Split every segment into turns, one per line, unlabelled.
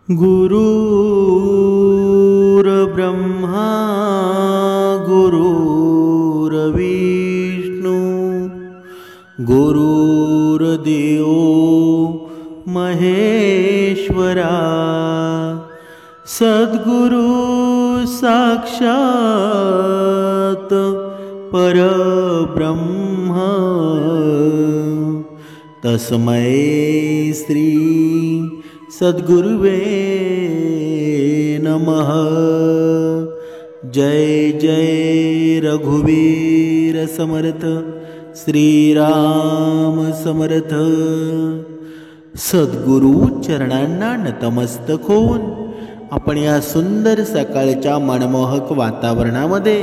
गुरुर्ब्रह्मा गुरुर्विष्णू गुरुर्देव महेश्वरा सद्गुरु साक्षात परब्रह्म तस्मै श्री सद्गुरुवे नमः। जय जय रघुवीर समर्थ श्रीराम समर्थ। सद्गुरु चरणांना नतमस्तक होऊन आपण या सुंदर सकाळच्या मनमोहक वातावरणामध्ये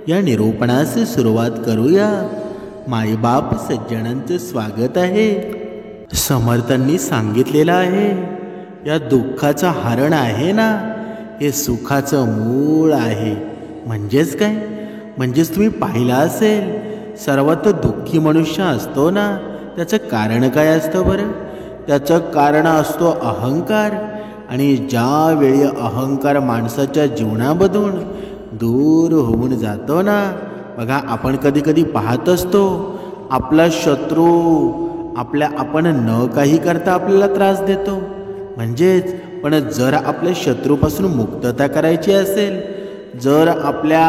या निरूपणास सुरुवात करूया। माईबाप सज्जनांचे स्वागत आहे। समर्थांनी सांगितलेलं आहे या दुःखाचं हरण आहे ना हे सुखाचं मूळ आहे। म्हणजेच काय? म्हणजेच तुम्ही पाहिलं असेल सर्वात दुःखी मनुष्य असतो ना त्याचं कारण काय असतं बरं? त्याचं कारण असतो अहंकार। आणि ज्या वेळी अहंकार माणसाच्या जीवनामधून दूर होऊन जातो ना, बघा आपण कधी कधी पाहत असतो आपला शत्रू आपण न काही करता आपल्याला त्रास देतो। म्हणजेच पण जर आपल्या शत्रूपासून मुक्तता करायची असेल, जर आपल्या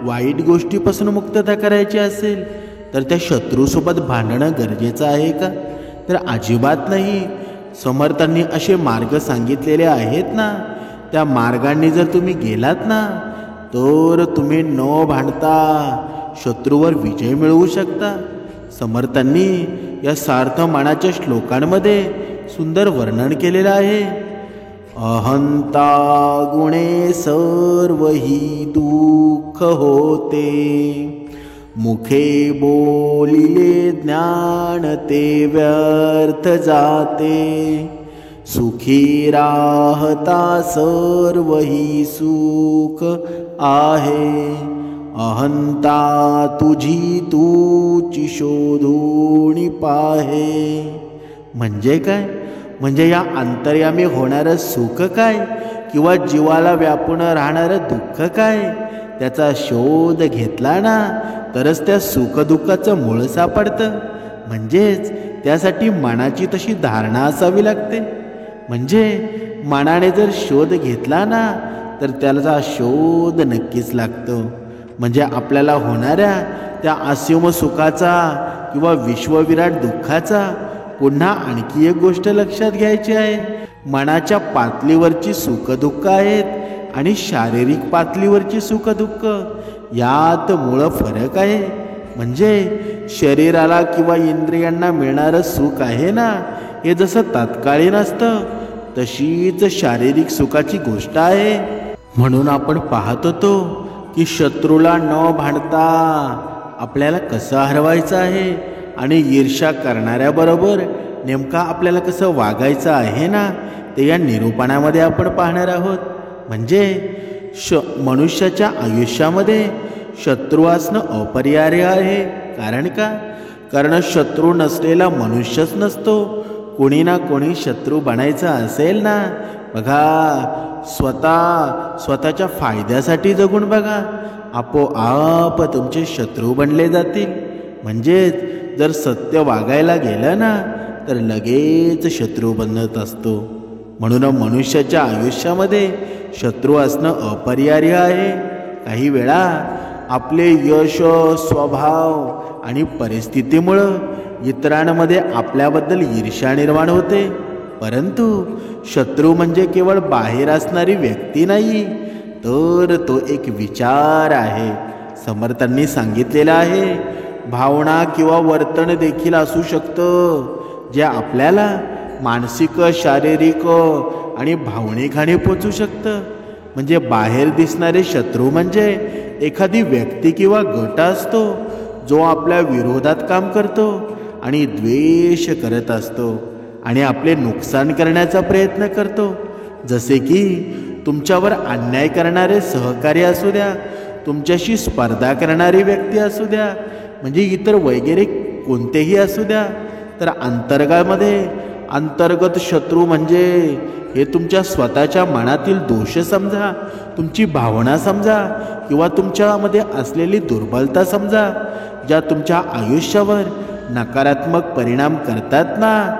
वाईट गोष्टीपासून मुक्तता करायची असेल तर त्या शत्रूसोबत भांडणं गरजेचं आहे का? तर अजिबात नाही। समर्थांनी असे मार्ग सांगितलेले आहेत ना, त्या मार्गांनी जर तुम्ही गेलात ना तर तुम्ही न भांडता शत्रूवर विजय मिळवू शकता। समर्थांनी या सार्थ मानाच्या श्लोकांमध्ये सुंदर वर्णन केलेलं आहे। अहंता गुणे सर्व ही दुःख होते, मुखे बोलिले ज्ञान ते व्यर्थ जाते, सुखी राहता सर्व ही सुख आहे, अहंता तुझी तूची शोधून पाहे। म्हणजे काय? म्हणजे या अंतर्यामी होणारं सुख काय किंवा जीवाला व्यापून राहणारं दुःख काय, त्याचा शोध घेतला ना तरच त्या सुखदुःखाचं मूळ सापडतं। म्हणजेच त्यासाठी मनाची तशी धारणा असावी लागते। म्हणजे मनाने जर शोध घेतला ना तर त्याचा शोध नक्कीच लागतो। म्हणजे आपल्याला होणाऱ्या त्या असीम सुखाचा किंवा विश्वविराट दुःखाचा पुन्हा आणखी एक गोष्ट लक्षात घ्यायची आहे। मनाच्या पातळीवरची सुखदुःख आहेत आणि शारीरिक पातळीवरची सुखदुःख यात मूळ फरक आहे। म्हणजे शरीराला किंवा इंद्रियांना मिळणारं सुख आहे ना हे जसं तात्कालीन असतं तशीच शारीरिक सुखाची गोष्ट आहे। म्हणून आपण पाहत होतो की शत्रूला न भांडता आपल्याला कसं हरवायचं आहे आणि ईर्ष्या करणाऱ्याबरोबर नेमका आपल्याला कसं वागायचं आहे ना ते या निरूपणामध्ये आपण पाहणार आहोत। म्हणजे मनुष्याच्या आयुष्यामध्ये शत्रू असणं अपरिहार्य आहे। कारण का? कारण शत्रू नसलेला मनुष्यच नसतो। कोणी ना कोणी शत्रू बनायचा असेल ना, बघा स्वतःच्या फायद्यासाठी जगून बघा, आपोआप तुमचे शत्रू बनले जातील। म्हणजेच जर सत्य वागायला गेलं ना तर लगेच शत्रू बनत असतो। म्हणून मनुष्याच्या आयुष्यामध्ये शत्रू असणं अपरिहार्य आहे। काही वेळा आपले यश, स्वभाव आणि परिस्थितीमुळं इतरांमध्ये आपल्याबद्दल ईर्ष्या निर्माण होते। परंतु शत्रू म्हणजे केवळ बाहेर असणारी व्यक्ती नाही तर तो एक विचार आहे। समर्थांनी सांगितलेलं आहे भावना किंवा वर्तन देखील असू शकतं जे आपल्याला मानसिक, शारीरिक आणि भावनिक हानी पोचू शकतं। म्हणजे बाहेर दिसणारे शत्रू म्हणजे एखादी व्यक्ती किंवा गट असतो जो आपल्या विरोधात काम करतो आणि द्वेष करत असतो आणि आपले नुकसान करण्याचा प्रयत्न करतो। जसे की तुमच्यावर अन्याय करणारे सहकारी असू द्या, तुमच्याशी स्पर्धा करणारी व्यक्ती असू द्या, म्हणजे इतर वगैरे कोणतेही असू द्या, तर अंतर्गत शत्रू म्हणजे हे तुमच्या स्वतःच्या मनातील दोष समजा, तुमची भावना समजा, किंवा तुमच्यामध्ये असलेली दुर्बलता समजा, ज्या तुमच्या आयुष्यावर नकारात्मक परिणाम करतात ना,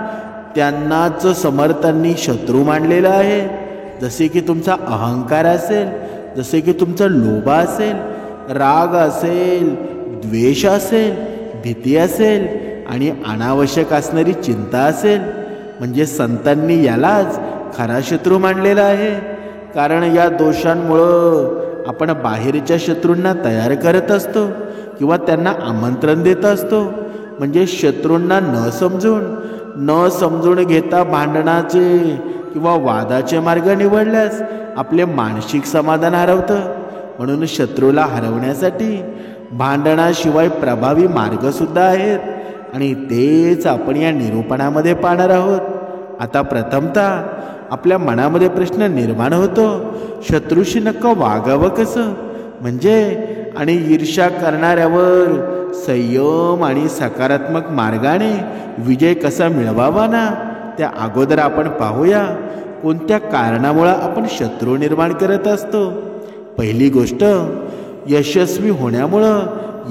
त्यांनाच समर्थांनी शत्रू मानलेलं आहे. जसे की तुमचा अहंकार असेल, जसे की तुमचा लोभ असेल, राग असेल, द्वेष असेल, भीती असेल आणि अनावश्यक असणारी चिंता असेल, म्हणजे संतांनी यालाच खरा शत्रू मानलेला आहे. कारण या दोषांमुळं आपण बाहेरच्या शत्रूंना तयार करत असतो किंवा त्यांना आमंत्रण देत असतो. म्हणजे शत्रूंना न समजून घेता भांडणाचे किंवा वादाचे मार्ग निवडल्यास आपले मानसिक समाधान हरवतं. म्हणून शत्रूला हरवण्यासाठी भांडणाशिवाय प्रभावी मार्गसुद्धा आहेत आणि तेच आपण या निरूपणामध्ये पाहणार आहोत. आता प्रथमतः आपल्या मनामध्ये प्रश्न निर्माण होतो, शत्रूशी नक्की वागावं कसं, म्हणजे आणि ईर्ष्या करणाऱ्यावर संयम आणि सकारात्मक मार्गाने विजय कसा मिळवावा ना, त्या अगोदर आपण पाहूया कोणत्या कारणामुळे आपण शत्रू निर्माण करत असतो. पहिली गोष्ट, यशस्वी होण्यामुळं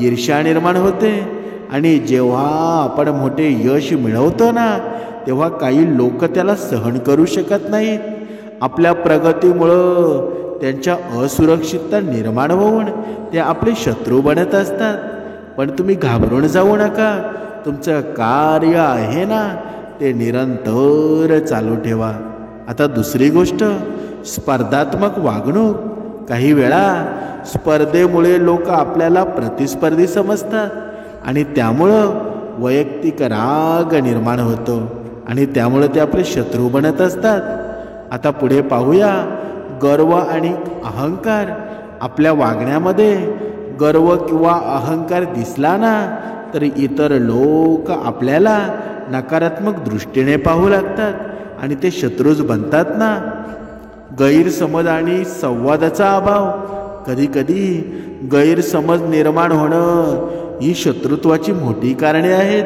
ईर्ष्या निर्माण होते. आणि जेव्हा आपण मोठे यश मिळवतो ना, तेव्हा काही लोक त्याला सहन करू शकत नाहीत. आपल्या प्रगतीमुळं त्यांच्या असुरक्षितता निर्माण होऊन ते आपले शत्रू बनत असतात. पण तुम्ही घाबरून जाऊ नका, तुमचं कार्य आहे ना ते निरंतर चालू ठेवा. आता दुसरी गोष्ट, स्पर्धात्मक वागणूक. काही वेळा स्पर्धेमुळे लोक आपल्याला प्रतिस्पर्धी समजतात आणि त्यामुळं वैयक्तिक राग निर्माण होतो आणि त्यामुळे ते आपले शत्रू बनत असतात. आता पुढे पाहूया, गर्व आणि अहंकार. आपल्या वागण्यामध्ये गर्व किंवा अहंकार दिसला ना, तर इतर लोक आपल्याला नकारात्मक दृष्टीने पाहू लागतात आणि ते शत्रूच बनतात ना. गैरसमज आणि संवादाचा अभाव. कधीकधी गैरसमज निर्माण होणं ही शत्रुत्वाची मोठी कारणे आहेत.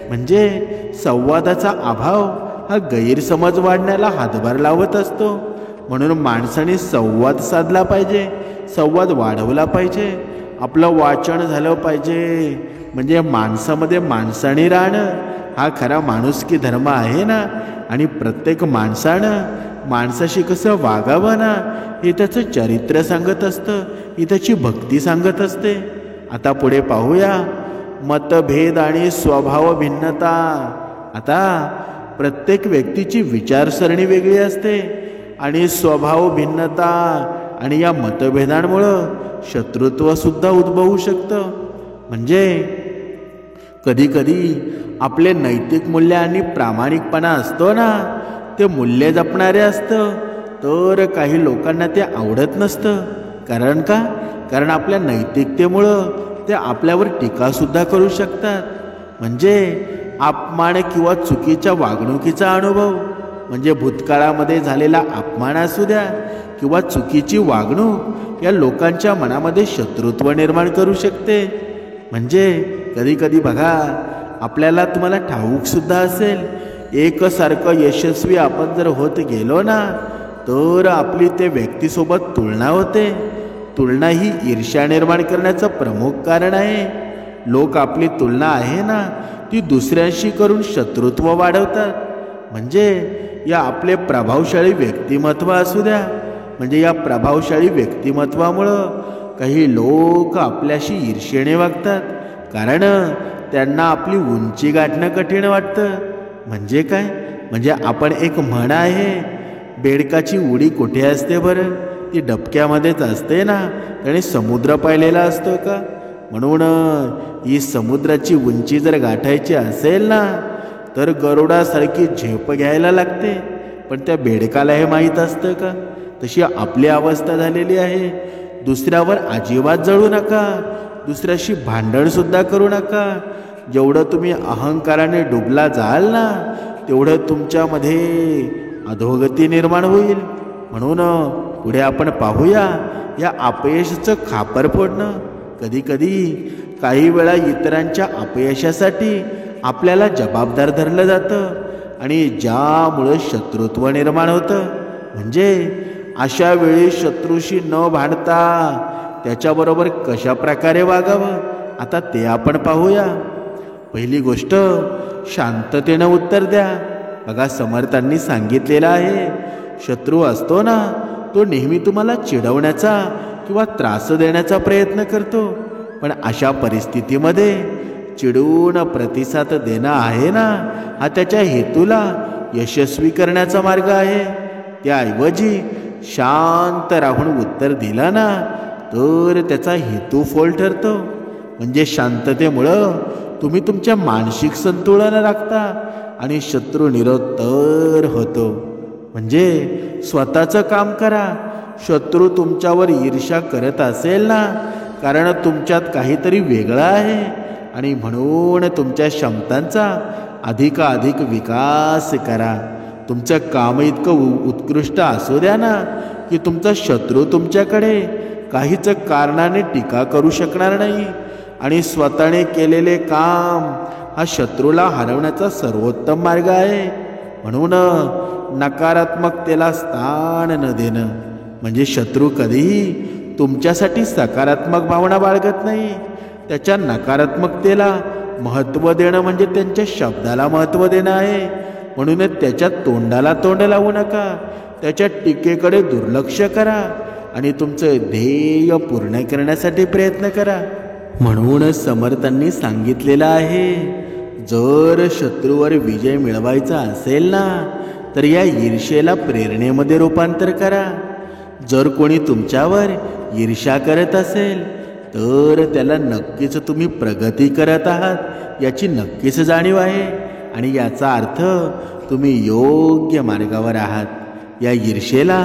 म्हणजे संवादाचा अभाव हा गैरसमज वाढण्याला हातभार लावत असतो. म्हणून माणसाने संवाद साधला पाहिजे, संवाद वाढवला पाहिजे, आपलं वाचन झालं पाहिजे. म्हणजे माणसामध्ये माणसाने राहणं हा खरा माणुसकी धर्म आहे ना. आणि प्रत्येक माणसानं माणसाशी कसं वागावं ना, हे त्याचं चरित्र सांगत असतं, ही त्याची भक्ती सांगत असते. आता पुढे पाहूया, मतभेद आणि स्वभाव भिन्नता. आता प्रत्येक व्यक्तीची विचारसरणी वेगळी असते आणि स्वभाव भिन्नता आणि या मतभेदांमुळं शत्रुत्वसुद्धा उद्भवू शकतं. म्हणजे कधीकधी आपले नैतिक मूल्य आणि प्रामाणिकपणा असतो ना, ते मूल्य जपणारे असतं, तर काही लोकांना ते आवडत नसतं. कारण का? कारण आपल्या नैतिकतेमुळं ते आपल्यावर टीकासुद्धा करू शकतात. म्हणजे अपमान किंवा चुकीच्या वागणुकीचा अनुभव, म्हणजे भूतकाळामध्ये झालेला अपमान असू द्या किंवा चुकीची वागणूक, या लोकांच्या मनामध्ये शत्रुत्व निर्माण करू शकते. म्हणजे कधीकधी बघा, आपल्याला तुम्हाला ठाऊकसुद्धा असेल, एकसारखं यशस्वी आपण जर होत गेलो ना, तर आपली ते व्यक्तीसोबत तुलना होते. तुलना ही ईर्ष्या निर्माण करण्याचं प्रमुख कारण आहे. लोक आपली तुलना आहे ना ती दुसऱ्यांशी करून शत्रुत्व वाढवतात. म्हणजे या आपले प्रभावशाली व्यक्तिमत्व असू द्या, म्हणजे या प्रभावशाली व्यक्तिमत्वामुळं काही लोक आपल्याशी ईर्ष्येने वागतात. कारण त्यांना आपली उंची गाठणं कठीण वाटतं. म्हणजे काय? म्हणजे आपण एक म्हण आहे, बेडकाची उडी कुठे असते बरं? ती डबक्यामध्येच असते ना. त्याने समुद्र पाहिलेला असतो का? म्हणून ही समुद्राची उंची जर गाठायची असेल ना, तर गरुडासारखी झेप घ्यायला लागते. पण त्या बेडकाला हे माहीत असतं का? तशी आपली अवस्था झालेली आहे. दुसऱ्यावर अजिबात जळू नका, दुसऱ्याशी भांडणसुद्धा करू नका. जेवढं तुम्ही अहंकाराने डुबला जाल ना, तेवढं तुमच्यामध्ये अधोगती निर्माण होईल. म्हणून पुढे आपण पाहूया, या अपयशाचं खापर फोडणं. कधीकधी काही वेळा इतरांच्या अपयशासाठी आपल्याला जबाबदार धरलं जातं आणि ज्यामुळं शत्रुत्व निर्माण होतं. म्हणजे अशा वेळी शत्रूशी न भांडता त्याच्याबरोबर कशा प्रकारे वागावं आता ते आपण पाहूया. पहिली गोष्ट, शांततेनं उत्तर द्या. बघा, समर्थांनी सांगितलेलं आहे, शत्रू असतो ना, तो नेहमी तुम्हाला चिडवण्याचा किंवा त्रास देण्याचा प्रयत्न करतो. पण अशा परिस्थितीमध्ये चिडून प्रतिसाद देणं आहे ना, हा त्याच्या हेतूला यशस्वी करण्याचा मार्ग आहे. त्याऐवजी शांत राहून उत्तर दिला ना, तर त्याचा हेतू फोल ठरतो. म्हणजे शांततेमुळं तुम्ही तुमच्या मानसिक संतुलन राखता आणि शत्रू निरुत्तर होतो. म्हणजे स्वतःचं काम करा. शत्रू तुमच्यावर ईर्ष्या करत असेल ना, कारण तुमच्यात काहीतरी वेगळं आहे आणि म्हणून तुमच्या क्षमतांचा अधिकाधिक विकास करा. तुमचं काम इतकं उत्कृष्ट असू द्या ना की तुमचा शत्रू तुमच्याकडे काहीच कारणाने टीका करू शकणार नाही. आणि स्वतःने केलेले काम हा शत्रूला हरवण्याचा सर्वोत्तम मार्ग आहे. म्हणून नकारात्मकतेला स्थान न देणं. म्हणजे शत्रू कधीही तुमच्यासाठी सकारात्मक भावना बाळगत नाही. त्याच्या नकारात्मकतेला महत्त्व देणं म्हणजे त्यांच्या शब्दाला महत्त्व देणं आहे. म्हणूनच त्याच्या तोंडाला तोंड लावू नका. त्याच्या टीकेकडे दुर्लक्ष करा आणि तुमचं ध्येय पूर्ण करण्यासाठी प्रयत्न करा. म्हणून समर्थांनी सांगितलेलं आहे, जर शत्रूवर विजय मिळवायचा असेल ना, तर या ईर्ष्येला प्रेरणेमध्ये रूपांतर करा. जर कोणी तुमच्यावर ईर्ष्या करत असेल तर त्याला नक्कीच तुम्ही प्रगती करत आहात याची नक्कीच जाणीव आहे आणि याचा अर्थ तुम्ही योग्य मार्गावर आहात. या ईर्ष्येला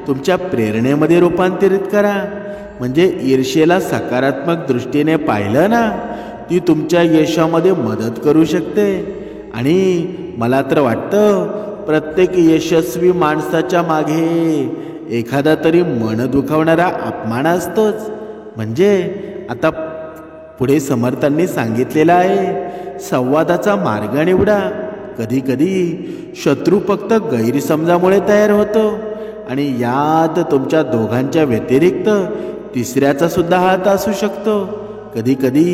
तुमच्या प्रेरणेमध्ये रूपांतरित करा. म्हणजे ईर्ष्येला सकारात्मक दृष्टीने पाहिलं ना, ती तुमच्या यशामध्ये मदत करू शकते. आणि मला तर वाटतं प्रत्येक यशस्वी माणसाच्या मागे एखादा तरी मन दुखावणारा अपमान असतोच. म्हणजे आता पुढे समर्थांनी सांगितलेलं आहे, संवादाचा मार्ग निवडा. कधी कधी शत्रू फक्त गैरसमजामुळे तयार होतो आणि यात तुमच्या दोघांच्या व्यतिरिक्त तिसऱ्याचा सुद्धा हात असू शकतो. कधी कधी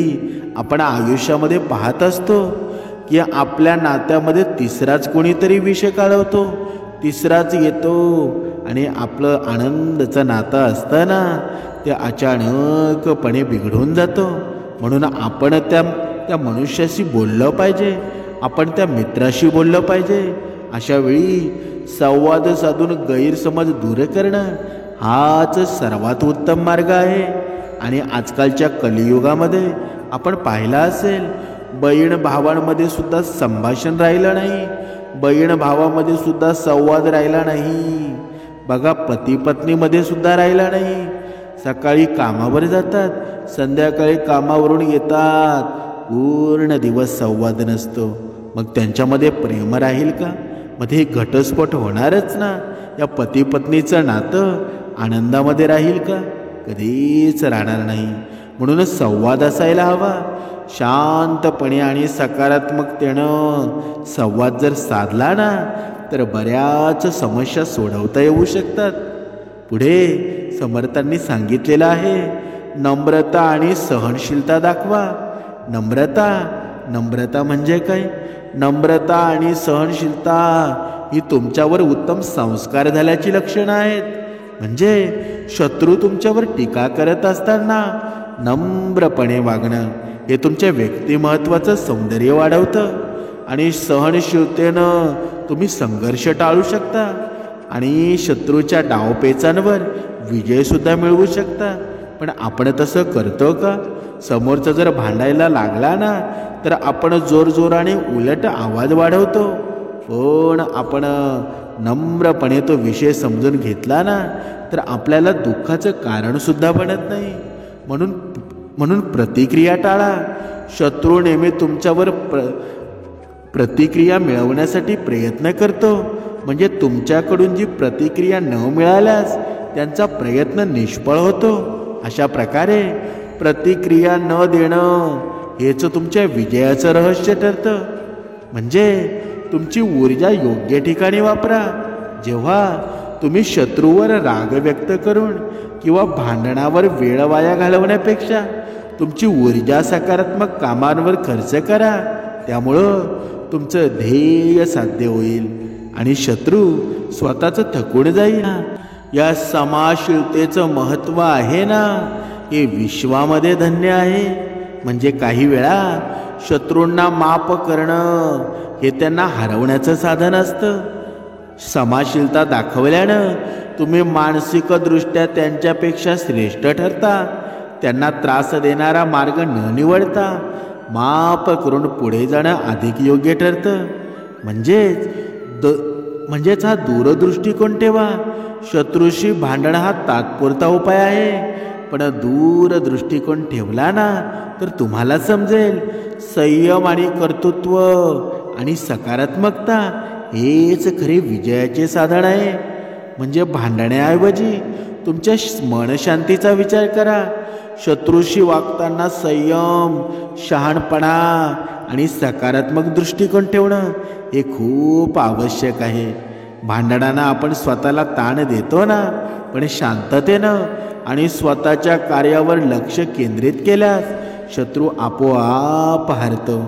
आपण आयुष्यामध्ये पाहत असतो की आपल्या नात्यामध्ये तिसराच कोणीतरी विषय काढवतो, तिसराच येतो आणि आपलं आनंदाचं नातं असताना ते अचानकपणे बिघडून जातं. म्हणून आपण त्या मनुष्याशी बोललं पाहिजे, आपण त्या मित्राशी बोललं पाहिजे. अशा वेळी संवाद साधून गैरसमज दूर करणं हाच सर्वात उत्तम मार्ग आहे. आणि आजकालच्या कलियुगामध्ये आपण पाहिलं असेल, बहीण भावांमध्ये सुद्धा संभाषण राहिलं नाही, बहीण भावामध्ये सुद्धा संवाद राहिला नाही. बघा, पती पत्नीमध्ये सुद्धा राहिला नाही. सकाळी कामावर जातात, संध्याकाळी कामावरून येतात, पूर्ण दिवस संवाद नसतो. मग त्यांच्यामध्ये प्रेम राहील का? मध्ये घटस्फोट होणारच ना. या पती पत्नीचं नातं आनंदामध्ये राहील का? कधीच राहणार नाही. म्हणूनच संवाद असायला हवा. शांतपणे आणि सकारात्मकतेनं संवाद जर साधला ना, तर बऱ्याच समस्या सोडवता येऊ शकतात. पुढे समर्थांनी सांगितलेलं आहे, नम्रता आणि सहनशीलता दाखवा. नम्रता म्हणजे काय? नम्रता आणि सहनशीलता ही तुमच्यावर उत्तम संस्कार झाल्याची लक्षणं आहेत. म्हणजे शत्रू तुमच्यावर टीका करत असताना नम्रपणे वागणं हे तुमच्या व्यक्तिमत्वाचं सौंदर्य वाढवतं. आणि सहनशीलतेनं तुम्ही संघर्ष टाळू शकता आणि शत्रूच्या डावपेचांवर विजयसुद्धा मिळवू शकता. पण आपण तसं करतो का? समोरचा जर भांडायला लागला ना, तर आपण जोरजोराने उलट आवाज वाढवतो. पण आपण नम्रपणे तो विषय समजून घेतला ना, तर आपल्याला दुःखाचं कारणसुद्धा बनत नाही. म्हणून प्रतिक्रिया टाळा. शत्रू नेहमी तुमच्यावर प्रतिक्रिया मिळवण्यासाठी प्रयत्न करतो. म्हणजे तुमच्याकडून जी प्रतिक्रिया न मिळाल्यास त्यांचा प्रयत्न निष्फळ होतो. अशा प्रकारे प्रतिक्रिया न देणं हेच तुमच्या विजयाचं रहस्य ठरतं. म्हणजे तुमची ऊर्जा योग्य ठिकाणी वापरा. जेव्हा तुम्ही शत्रूवर राग व्यक्त करून किंवा भांडणावर वेळ वाया घालवण्यापेक्षा तुमची ऊर्जा सकारात्मक कामांवर खर्च करा. त्यामुळं तुमचं ध्येय साध्य होईल आणि शत्रू स्वतःच थकून जाईल. या समाशीलतेचं महत्त्व आहे ना, हे विश्वामध्ये धन्य आहे. म्हणजे काही वेळा शत्रूंना माफ करणं हे त्यांना हरवण्याचं साधन असतं. समाशीलता दाखवल्यानं तुम्ही मानसिकदृष्ट्या त्यांच्यापेक्षा श्रेष्ठ ठरता. त्यांना त्रास देणारा मार्ग न निवडता माफ करून पुढे जाणं अधिक योग्य ठरतं. म्हणजेच हा दूरदृष्टिकोन ठेवा. शत्रूशी भांडण हा तात्पुरता उपाय आहे, पण दूरदृष्टिकोन ठेवला ना तर तुम्हाला समजेल संयम आणि कर्तृत्व आणि सकारात्मकता हेच खरे विजयाचे साधन आहे. म्हणजे भांडण्याऐवजी तुमच्या मनशांतीचा विचार करा. शत्रूशी वागताना संयम, शहाणपणा आणि सकारात्मक दृष्टिकोन ठेवणं हे खूप आवश्यक आहे. भांडणांना आपण स्वतःला ताण देतो ना, पण शांततेनं आणि स्वतःच्या कार्यावर लक्ष केंद्रित केल्यास शत्रू आपोआप हरतो.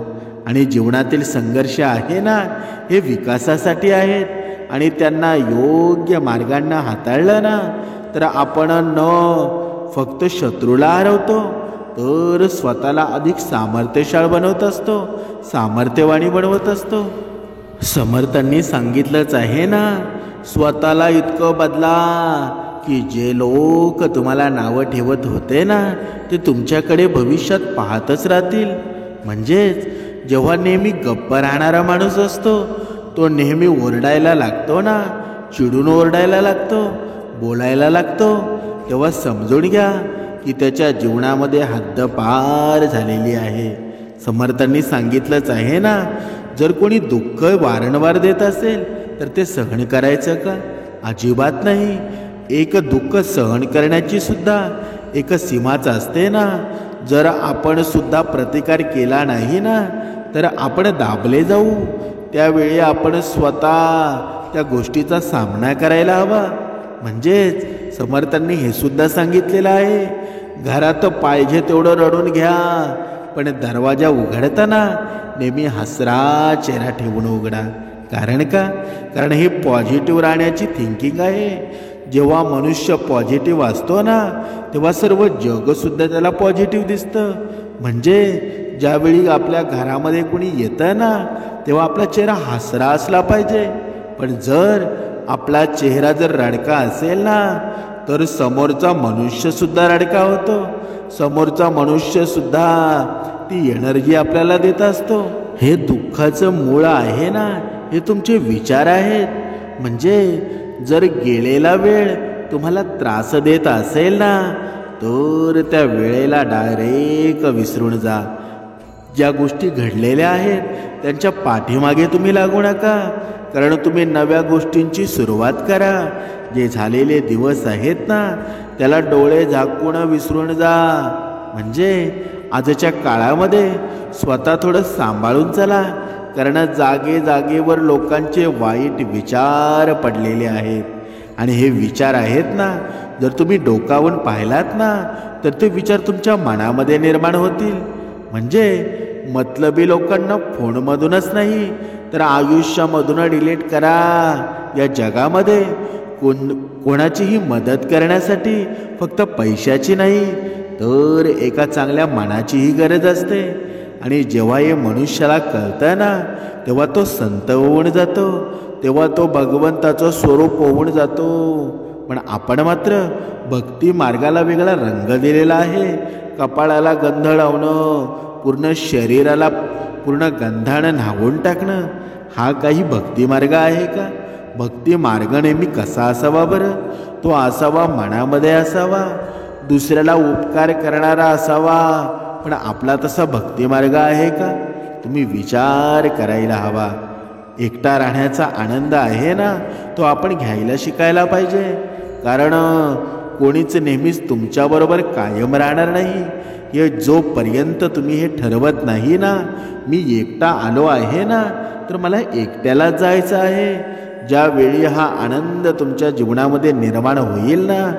आणि जीवनातील संघर्ष आहे ना, हे विकासासाठी आहेत आणि त्यांना योग्य मार्गांना हाताळलं ना तर आपण न फक्त शत्रूला हरवतो तर स्वतःला अधिक सामर्थ्यशाळ बनवत असतो, सामर्थ्यवाणी बनवत असतो. समर्थांनी सांगितलंच आहे ना, स्वतःला इतकं बदला की जे लोक तुम्हाला नावं ठेवत होते ना ते तुमच्याकडे भविष्यात पाहतच राहतील. म्हणजेच जेव्हा नेहमी गप्प राहणारा माणूस असतो तो नेहमी ओरडायला लागतो ना, चिडून ओरडायला लागतो, बोलायला लागतो, तेव्हा समजून घ्या की त्याच्या जीवनामध्ये हद्दपार झालेली आहे. समर्थांनी सांगितलंच आहे ना, जर कोणी दुःख वारंवार देत असेल तर ते सहन करायचं का? अजिबात नाही. एक दुःख सहन करण्याची सुद्धा एक सीमाच असते ना. जर आपण सुद्धा प्रतिकार केला नाही ना तर आपण दाबले जाऊ. त्यावेळी आपण स्वतः त्या गोष्टीचा सामना करायला हवा. म्हणजेच समर्थांनी हे सुद्धा सांगितलेलं आहे, घरात पाहिजे तेवढं रडून घ्या, पण दरवाजा उघडताना नेहमी हसरा चेहरा ठेवून उघडा. कारण हे पॉझिटिव्ह राहण्याची थिंकिंग आहे. जेव्हा मनुष्य पॉझिटिव्ह असतो ना तेव्हा सर्व जगसुद्धा त्याला पॉझिटिव्ह दिसतं. म्हणजे ज्यावेळी आपल्या घरामध्ये कोणी येतं ना तेव्हा आपला चेहरा हसरा असला पाहिजे. पण जर आपला चेहरा जर रडका असेल ना तर समोरचा मनुष्यसुद्धा रडका होतो. समोरचा मनुष्यसुद्धा ती एनर्जी आपल्याला देत असतो. हे दुःखाचं मूळ आहे ना, हे तुमचे विचार आहेत. म्हणजे जर गेलेला वेळ तुम्हाला त्रास देत असेल ना तर त्या वेळेला डायरेक्ट विसरून जा. ज्या गोष्टी घडलेल्या आहेत त्यांच्या पाठीमागे तुम्ही लागू नका, कारण तुम्ही नव्या गोष्टींची सुरुवात करा. जे झालेले दिवस आहेत ना त्याला डोळे झाकून विसरून जा. म्हणजे आजच्या काळामध्ये स्वतः थोडं सांभाळून चला, कारण जागेवर लोकांचे वाईट विचार पडलेले आहेत. आणि हे विचार आहेत ना, जर तुम्ही डोकावून पाहिलात ना तर ते विचार तुमच्या मनामध्ये निर्माण होतील. म्हणजे मतलबी लोकांना फोनमधूनच नाही तर आयुष्यामधून डिलीट करा. या जगामध्ये कोणाचीही मदत करण्यासाठी फक्त पैशाची नाही तर एका चांगल्या मनाचीही गरज असते. आणि जेव्हा हे मनुष्याला कळतं ना तेव्हा तो संत होऊन जातो, तेव्हा तो भगवंताचं स्वरूप होऊन जातो. पण आपण मात्र भक्ती मार्गाला वेगळा रंग दिलेला आहे. कपाळाला गंध लावणं, पूर्ण शरीराला पूर्ण गंधानं न्हावून टाकणं, हा काही भक्ती मार्ग आहे का? भक्ती मार्ग नेहमी कसा असावा बरं? तो असावा मनामध्ये असावा, दुसऱ्याला उपकार करणारा असावा. पण आपला तसा भक्ती मार्ग आहे का? तुम्ही विचार करायला हवा. एकटा राहण्याचा आनंद आहे ना तो आपण घ्यायला शिकायला पाहिजे. कारण कोणीच नेहमीच तुमच्याबरोबर कायम राहणार नाही. हे जोपर्यंत तुम्ही हे ठरवत नाही ना, मी एकटा आलो आहे ना तर मला एकट्याला जायचं आहे, ज्यावेळी हा आनंद तुमच्या जीवनामध्ये निर्माण होईल ना,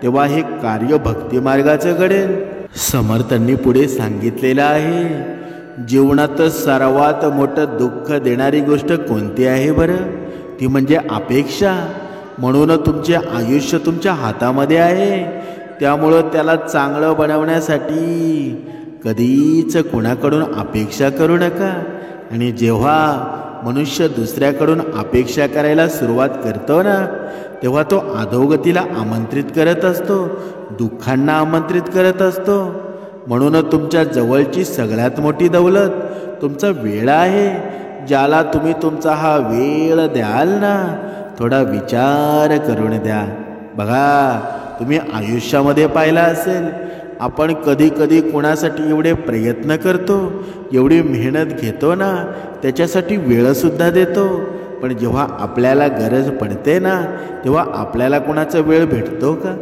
तेव्हा हे कार्य भक्तिमार्गाचं घडेल. समर्थांनी पुढे सांगितलेलं आहे, जीवनात सर्वात मोठं दुःख देणारी गोष्ट कोणती आहे बरं? ती म्हणजे अपेक्षा. म्हणून तुमचे आयुष्य तुमच्या हातामध्ये आहे. त्यामुळं त्याला चांगलं बनवण्यासाठी कधीच कोणाकडून अपेक्षा करू नका. आणि जेव्हा मनुष्य दुसऱ्याकडून अपेक्षा करायला सुरुवात करतो ना, तेव्हा तो अधोगतीला आमंत्रित करत असतो, दुःखांना आमंत्रित करत असतो. म्हणून तुमच्या जवळची सगळ्यात मोठी दौलत तुमचा वेळ आहे. ज्याला तुम्ही तुमचा हा वेळ द्याल ना, थोडा विचार करून द्या. बघा, तुम्ही आयुष्यामध्ये पाहिला असेल, आपण कधी कधी कोणासाठी एवढे प्रयत्न करतो, एवढी मेहनत घेतो ना, त्याच्यासाठी वेळसुद्धा देतो. पण जेव्हा आपल्याला गरज पडते ना, तेव्हा आपल्याला कोणाचा वेळ भेटतो का?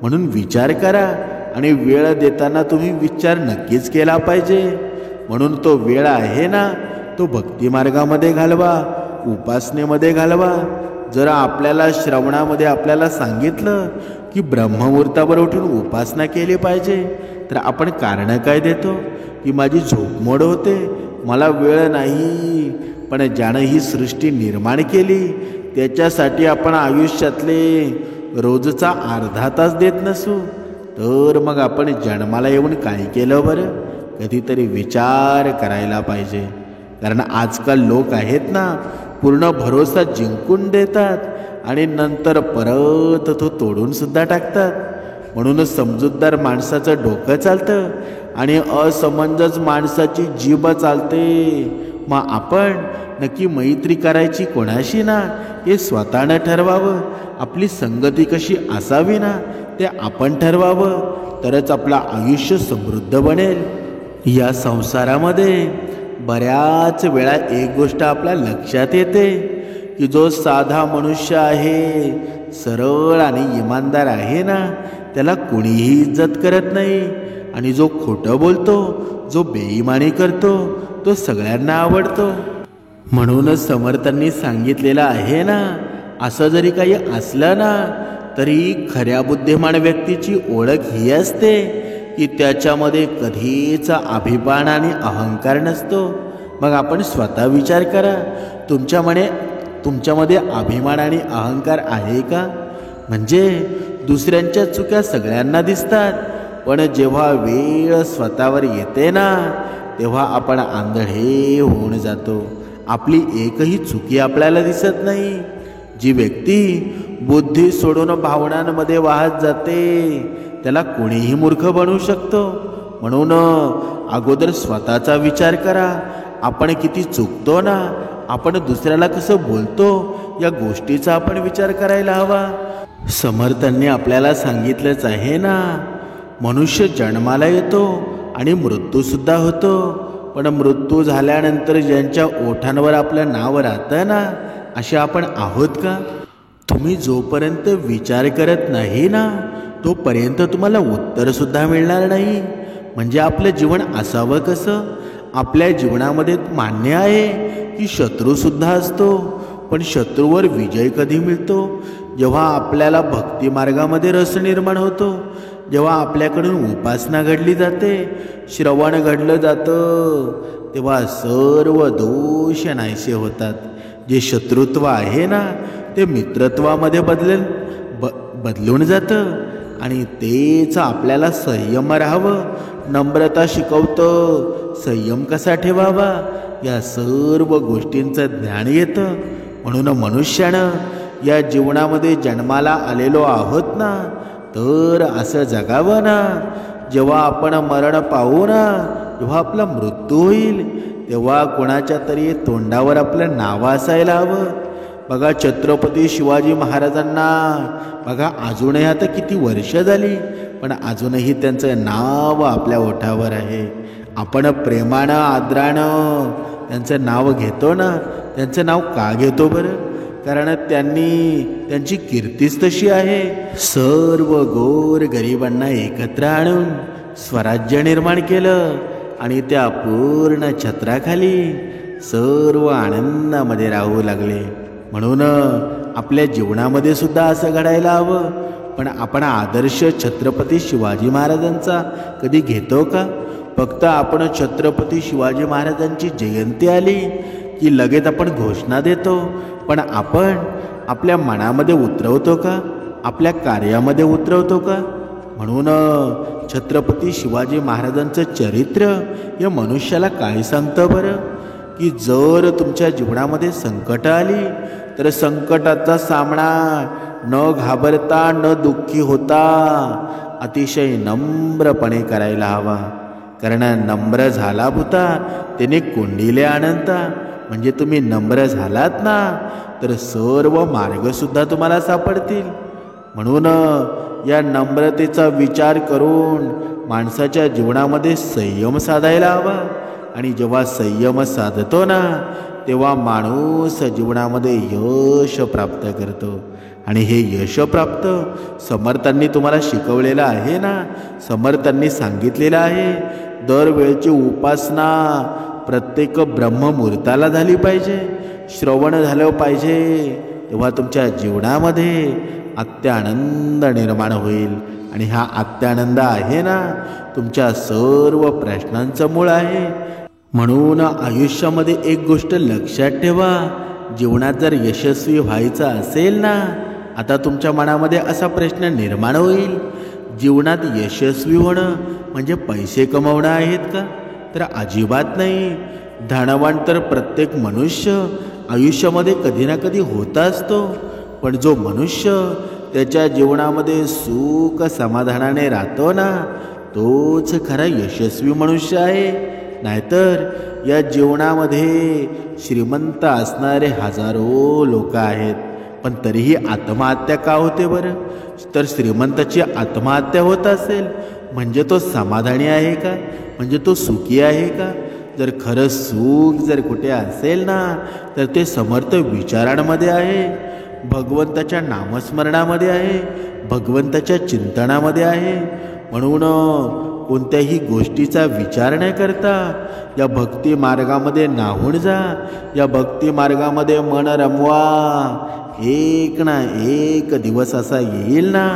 म्हणून विचार करा. आणि वेळ देताना तुम्ही विचार नक्कीच केला पाहिजे. म्हणून तो वेळ आहे ना, तो भक्तिमार्गामध्ये घालवा, उपासनेमध्ये घालवा. जर आपल्याला श्रवणामध्ये आपल्याला सांगितलं की ब्रह्ममुहूर्तावर उठून उपासना केली पाहिजे, तर आपण कारणं काय देतो? की माझी झोपमोड होते, मला वेळ नाही. पण ज्यानं ही सृष्टी निर्माण केली, त्याच्यासाठी आपण आयुष्यातले रोजचा अर्धा तास देत नसू, तर मग आपण जन्माला येऊन काय केलं बरं? कधीतरी विचार करायला पाहिजे. कारण आजकाल लोक आहेत ना, पूर्ण भरोसा जिंकून देतात आणि नंतर परत तो तोडून सुद्धा टाकतात. म्हणूनच समजूतदार माणसाचं डोकं चालतं आणि असमंजस माणसाची जीभ चालते. मग आपण नक्की मैत्री करायची कोणाशी ना, हे स्वतःनं ठरवावं. आपली संगती कशी असावी ना, ते आपण ठरवावं. तरच आपलं आयुष्य समृद्ध बनेल. या संसारामध्ये बऱ्याच वेळा एक गोष्ट आपल्या लक्षात येते की जो साधा मनुष्य आहे, सरळ आणि इमानदार आहे ना, त्याला कोणीही इज्जत करत नाही. आणि जो खोटं बोलतो, जो बेईमानी करतो, तो सगळ्यांना आवडतो. म्हणूनच समर्थांनी सांगितलेलं आहे ना, असं जरी काही असलं ना, तरी खऱ्या बुद्धिमान व्यक्तीची ओळख ही असते की त्याच्यामध्ये कधीच अभिमान आणि अहंकार नसतो. मग आपण स्वतः विचार करा, तुमच्यामध्ये अभिमान आणि अहंकार आहे का? म्हणजे दुसऱ्यांच्या चुक्या सगळ्यांना दिसतात, पण जेव्हा वेळ स्वतःवर येते ना, तेव्हा आपण आंधळे होऊन जातो. आपली एकही चुकी आपल्याला दिसत नाही. जी व्यक्ती बुद्धी सोडून भावनांमध्ये वाहत जाते, त्याला कोणीही मूर्ख बनवू शकतो. म्हणून अगोदर स्वतःचा विचार करा. आपण किती चुकतो ना, आपण दुसऱ्याला कसं बोलतो, या गोष्टीचा आपण विचार करायला हवा. समर्थांनी आपल्याला सांगितलंच आहे ना, मनुष्य जन्माला येतो आणि मृत्यूसुद्धा होतो. पण मृत्यू झाल्यानंतर ज्यांच्या ओठांवर आपलं नाव राहतं ना, असे आपण आहोत का? तुम्ही जोपर्यंत विचार करत नाही ना, तोपर्यंत तुम्हाला उत्तरसुद्धा मिळणार नाही. म्हणजे आपलं जीवन असावं कसं? आपल्या जीवनामध्ये मान्य आहे की शत्रूसुद्धा असतो, पण शत्रूवर विजय कधी मिळतो? जेव्हा आपल्याला भक्तिमार्गामध्ये रस निर्माण होतो, जेव्हा आपल्याकडून उपासना घडली जाते, श्रवण घडलं जातं, तेव्हा सर्व दोष नाहीसे होतात. जे शत्रुत्व आहे ना, ते मित्रत्वामध्ये बदलून जातं. आणि तेच आपल्याला संयम राहावं, नम्रता शिकवतं. संयम कसा ठेवावा, या सर्व गोष्टींचं ज्ञान येतं. म्हणून मनुष्यानं या जीवनामध्ये जन्माला आलेलो आहोत ना, तर असं जगावं ना, जेव्हा आपण मरण पाहू ना, जेव्हा आपला मृत्यू होईल, तेव्हा कोणाच्या तरी तोंडावर आपलं नाव असायला हवं. बघा, छत्रपती शिवाजी महाराजांना बघा, अजूनही आता किती वर्ष झाली, पण अजूनही त्यांचं नाव आपल्या ओठावर आहे. आपण प्रेमानं आदरानं त्यांचं नाव घेतो ना. त्यांचं नाव का घेतो बरं? कारण त्यांची कीर्तीच तशी आहे. सर्व गोर गरिबांना एकत्र आणून स्वराज्य निर्माण केलं आणि त्या पूर्ण छत्राखाली सर्व आनंदामध्ये राहू लागले. म्हणून आपल्या जीवनामध्ये सुद्धा असं घडायला हवं. पण आपण आदर्श छत्रपती शिवाजी महाराजांचा कधी घेतो का? फक्त आपण छत्रपती शिवाजी महाराजांची जयंती आली की लगेच आपण घोषणा देतो, पण आपण आपल्या मनामध्ये उतरवतो का? आपल्या कार्यामध्ये उतरवतो का? म्हणून छत्रपती शिवाजी महाराजांचं चरित्र या मनुष्याला काय सांगतं बरं? की जर तुमच्या जीवनामध्ये संकट आली तर संकटाचा सामना न घाबरता न दुःखी होता अतिशय नम्रपणे करायला हवा. कारण नम्र झाला भूता त्याने कोंडिले अनंता. म्हणजे तुम्ही नम्र झालात ना तर सर्व मार्गसुद्धा तुम्हाला सापडतील. म्हणून या नम्रतेचा विचार करून माणसाच्या जीवनामध्ये संयम साधायला हवा. आणि जेव्हा संयम साधतो ना तेव्हा माणूस जीवनामध्ये यश प्राप्त करतो. आणि हे यश प्राप्त समर्थांनी तुम्हाला शिकवलेलं आहे ना. समर्थांनी सांगितलेलं आहे दरवेळची उपासना प्रत्येक ब्रह्ममुहूर्ताला झाली पाहिजे, श्रवण झालं पाहिजे. तेव्हा तुमच्या जीवनामध्ये अत्यानंद निर्माण होईल. आणि हा अत्यानंद आहे ना तुमच्या सर्व प्रश्नांचं मूळ आहे. म्हणून आयुष्यामध्ये एक गोष्ट लक्षात ठेवा, जीवनात जर यशस्वी व्हायचं असेल ना, आता तुमच्या मनामध्ये असा प्रश्न निर्माण होईल, जीवनात यशस्वी होणं म्हणजे पैसे कमवणं आहेत का? तर अजिबात नाही. धनवान तर प्रत्येक मनुष्य आयुष्यामध्ये कधी ना कधी होत असतो. पण जो मनुष्य त्याच्या जीवनामध्ये सुख समाधानाने राहतो ना तोच खरा यशस्वी मनुष्य आहे. नाहीतर या जीवनामध्ये श्रीमंत असणारे हजारो लोक आहेत, पण तरीही आत्महत्या का होते बरं? तर श्रीमंताची आत्महत्या होत असेल म्हणजे तो समाधानी आहे का? म्हणजे तो सुखी आहे का? जर खरं सुख जर कुठे असेल ना तर ते समर्थ विचारांमध्ये आहे, भगवंताच्या नामस्मरणामध्ये आहे, भगवंताच्या चिंतनामध्ये आहे. म्हणून कोणत्याही गोष्टीचा विचार न करता या भक्ती मार्गामध्ये नाहून जा. या भक्ती मार्गामध्ये मन रमवा. एक ना एक दिवस असा येईल ना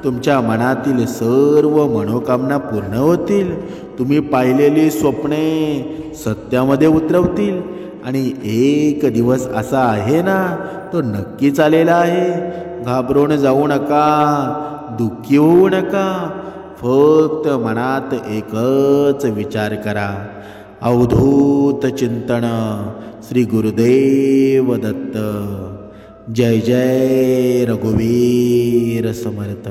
तुमच्या मनातील सर्व मनोकामना पूर्ण होतील. तुम्ही पाहिलेली स्वप्ने सत्यामध्ये उतरवतील. आणि एक दिवस असा आहे ना तो नक्कीच आलेला आहे. घाबरून जाऊ नका, दुःखी होऊ नका. फक्त मनात एकच विचार करा, अवधूत चिंतन. श्री गुरुदेव दत्त. जय जय रघुवीर समर्थ.